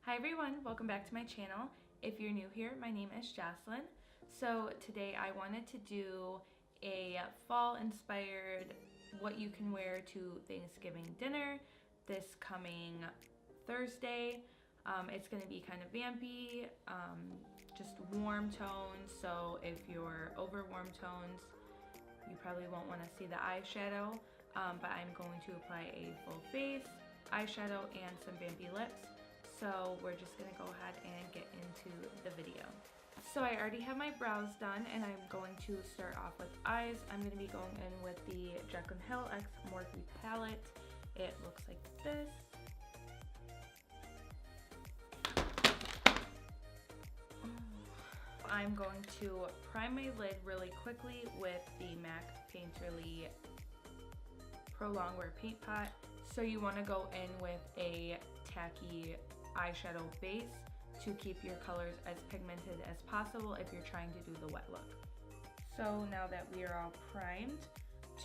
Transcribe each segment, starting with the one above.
Hi everyone, welcome back to my channel. If you're new here, my name is Jocelyn. So today I wanted to do a fall inspired what you can wear to Thanksgiving dinner this coming Thursday. It's going to be kind of vampy, just warm tones. So if you're over warm tones, you probably won't want to see the eyeshadow, but I'm going to apply a full face, eyeshadow, and some vampy lips. So we're just going to go ahead and get into the video. So I already have my brows done and I'm going to start off with eyes. I'm going to be going in with the JOCELYN X Morphe palette. It looks like this. I'm going to prime my lid really quickly with the MAC Painterly Pro Longwear Paint Pot. So you want to go in with a tacky eyeshadow base to keep your colors as pigmented as possible if you're trying to do the wet look. So now that we are all primed,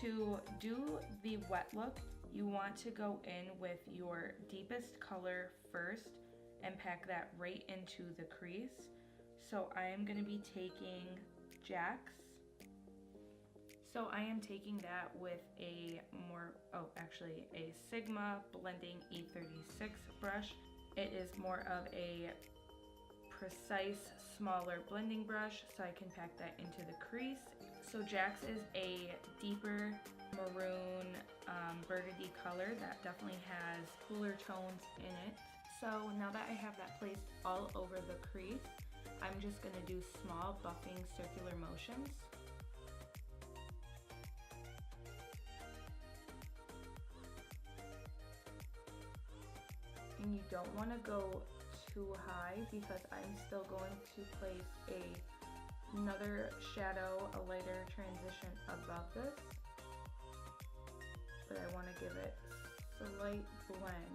to do the wet look, you want to go in with your deepest color first and pack that right into the crease. So I am going to be taking Jax. So I am taking that with a Sigma Blending E36 brush. It is more of a precise, smaller blending brush, so I can pack that into the crease. So Jax is a deeper maroon burgundy color that definitely has cooler tones in it. So now that I have that placed all over the crease, I'm just going to do small buffing circular motions. And you don't want to go too high because I'm still going to place another shadow, a lighter transition above this. But I want to give it a slight blend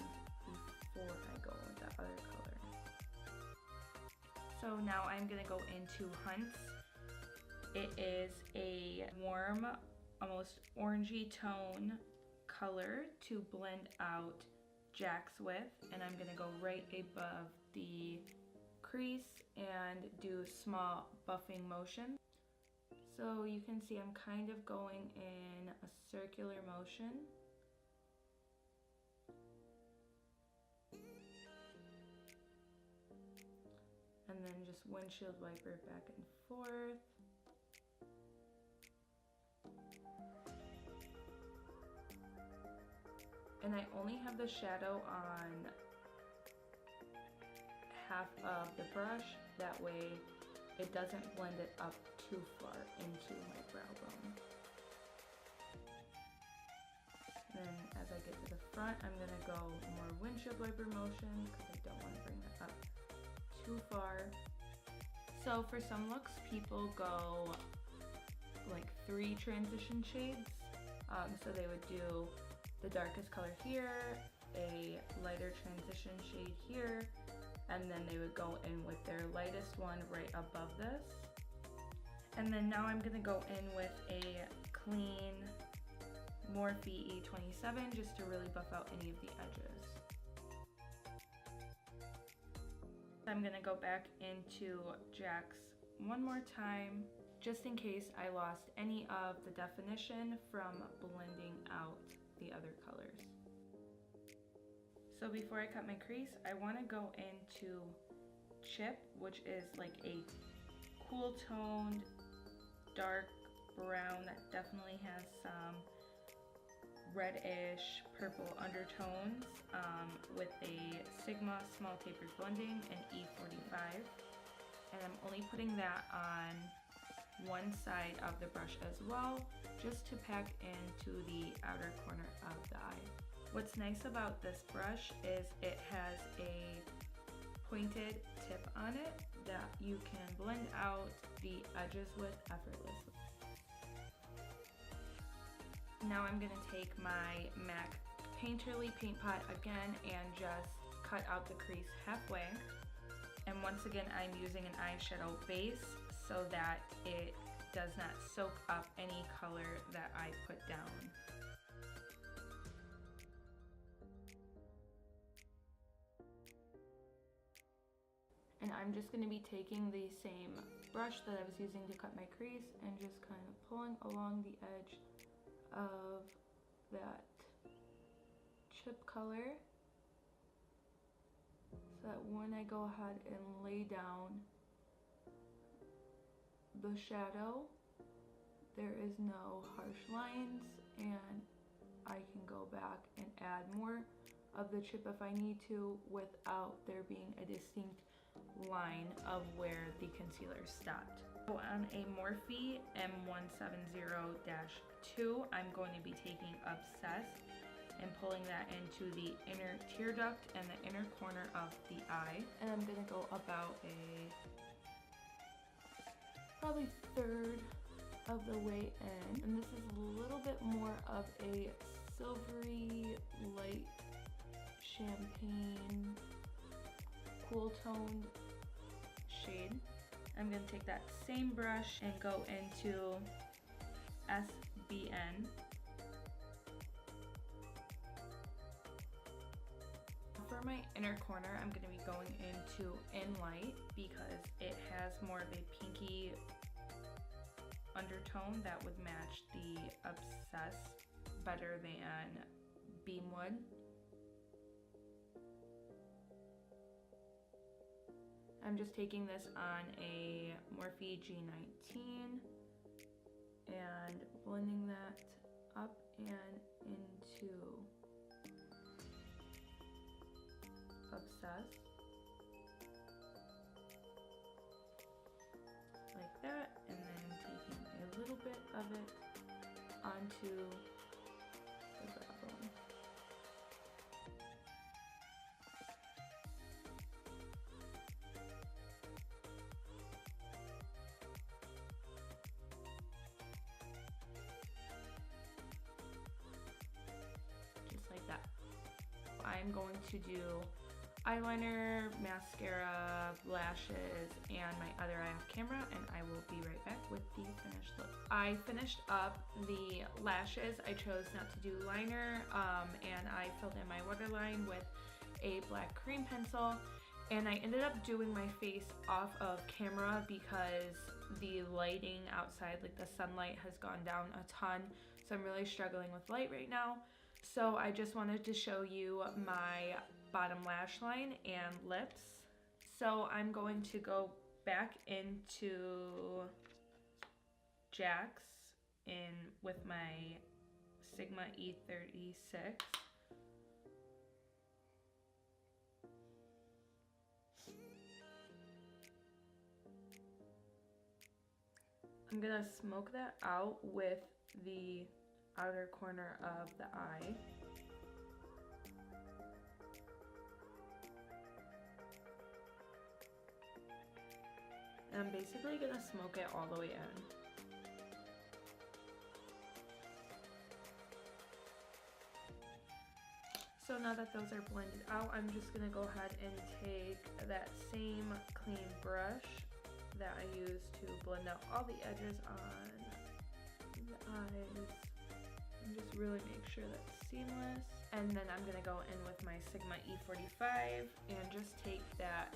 before I go with the other color. So now I'm going to go into Hunts. It is a warm, almost orangey tone color to blend out Jax with, and I'm going to go right above the crease and do small buffing motion. So you can see I'm kind of going in a circular motion. And then just windshield wiper back and forth. And I only have the shadow on half of the brush, that way it doesn't blend it up too far into my brow bone. Then as I get to the front, I'm going to go more windshield wiper motion because I don't want to bring that up too far. So for some looks, people go like 3 transition shades. So they would do the darkest color here, a lighter transition shade here, and then they would go in with their lightest one right above this. And then now I'm gonna go in with a clean Morphe E27 just to really buff out any of the edges. I'm gonna go back into Jax one more time, just in case I lost any of the definition from blending out the other colors. So before I cut my crease, I want to go into Chip, which is like a cool toned dark brown that definitely has some reddish purple undertones, with a Sigma small tapered blending and E45. And I'm only putting that on one side of the brush as well, just to pack into the outer corner of the eye. What's nice about this brush is it has a pointed tip on it that you can blend out the edges with effortlessly. Now I'm going to take my MAC Painterly Paint Pot again and just cut out the crease halfway. And once again, I'm using an eyeshadow base so that it does not soak up any color that I put down. And I'm just going to be taking the same brush that I was using to cut my crease and just kind of pulling along the edge of that chip color, so that when I go ahead and lay down the shadow, there is no harsh lines, and I can go back and add more of the chip if I need to without there being a distinct line of where the concealer stopped. So on a Morphe M170-2, I'm going to be taking Obsessed and pulling that into the inner tear duct and the inner corner of the eye. And I'm gonna go about probably third of the way in. And this is a little bit more of a silvery, light champagne, cool toned shade. I'm going to take that same brush and go into SBN. For my inner corner, I'm going to be going into In Light because it has more of a pinky undertone that would match the Obsessed better than Beam would. I'm just taking this on a Morphe G19 and blending that up and into Obsessed. Like that, and then taking a little bit of it onto the brow bone. Just like that. I'm going to do eyeliner, mascara, lashes, and my other eye off camera, and I will be right back with the finished look. I finished up the lashes. I chose not to do liner, and I filled in my waterline with a black cream pencil, and I ended up doing my face off of camera because the lighting outside, like the sunlight, has gone down a ton, so I'm really struggling with light right now. So I just wanted to show you my bottom lash line and lips. So I'm going to go back into Jax with my Sigma E36. I'm gonna smoke that out with the outer corner of the eye. And I'm basically gonna smoke it all the way in. So now that those are blended out, I'm just gonna go ahead and take that same clean brush that I used to blend out all the edges on the eyes and just really make sure that's seamless. And then I'm gonna go in with my Sigma E45 and just take that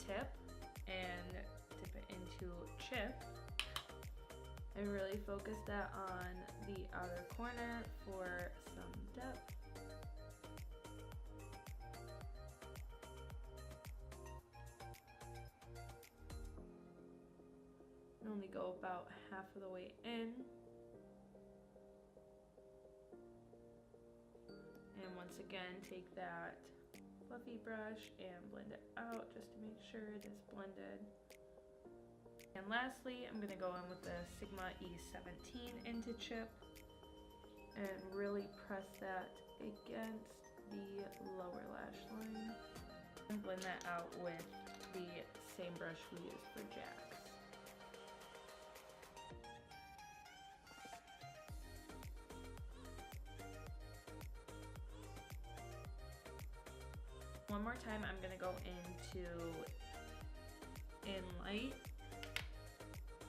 tip and dip it into chip and really focus that on the outer corner for some depth. And only go about half of the way in. And once again, take that fluffy brush and blend it out just to make sure it is blended. And lastly, I'm going to go in with the Sigma E17 into chip and really press that against the lower lash line. And blend that out with the same brush we used for Jax. One more time, I'm going to go into In Light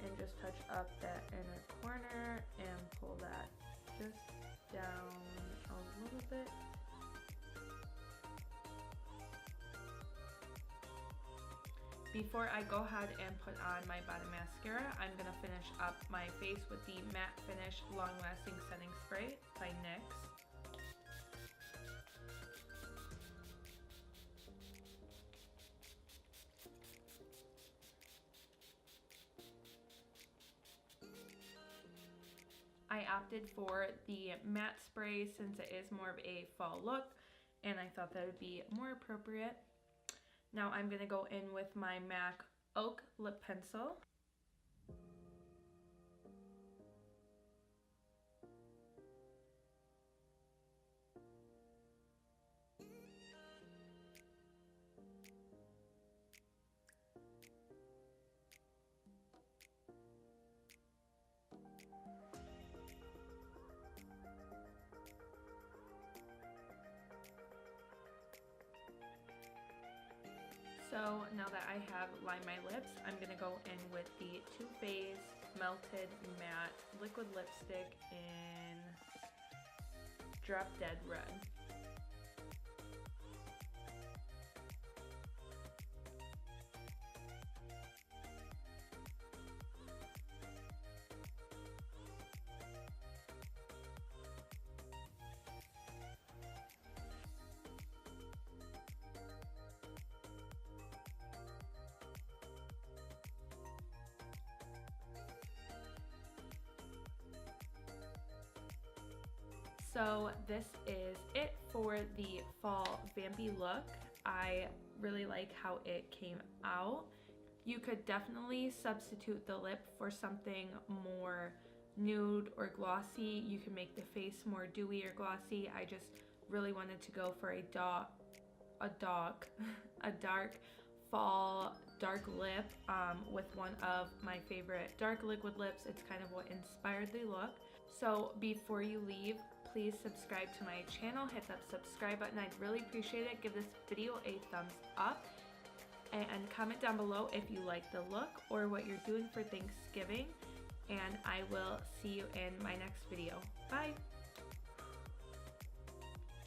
and just touch up that inner corner and pull that just down a little bit. Before I go ahead and put on my bottom mascara, I'm going to finish up my face with the Matte Finish Long Lasting Setting Spray by NYX. I opted for the matte spray since it is more of a fall look, and I thought that would be more appropriate. Now I'm going to go in with my MAC Oak Lip Pencil. So now that I have lined my lips, I'm going to go in with the Too Faced Melted Matte Liquid Lipstick in Drop Dead Red. So this is it for the fall vampy look. I really like how it came out. You could definitely substitute the lip for something more nude or glossy. You can make the face more dewy or glossy. I just really wanted to go for a dark fall dark lip with one of my favorite dark liquid lips. It's kind of what inspired the look. So before you leave, please subscribe to my channel, hit that subscribe button. I'd really appreciate it. Give this video a thumbs up and comment down below if you like the look or what you're doing for Thanksgiving, and I will see you in my next video. Bye!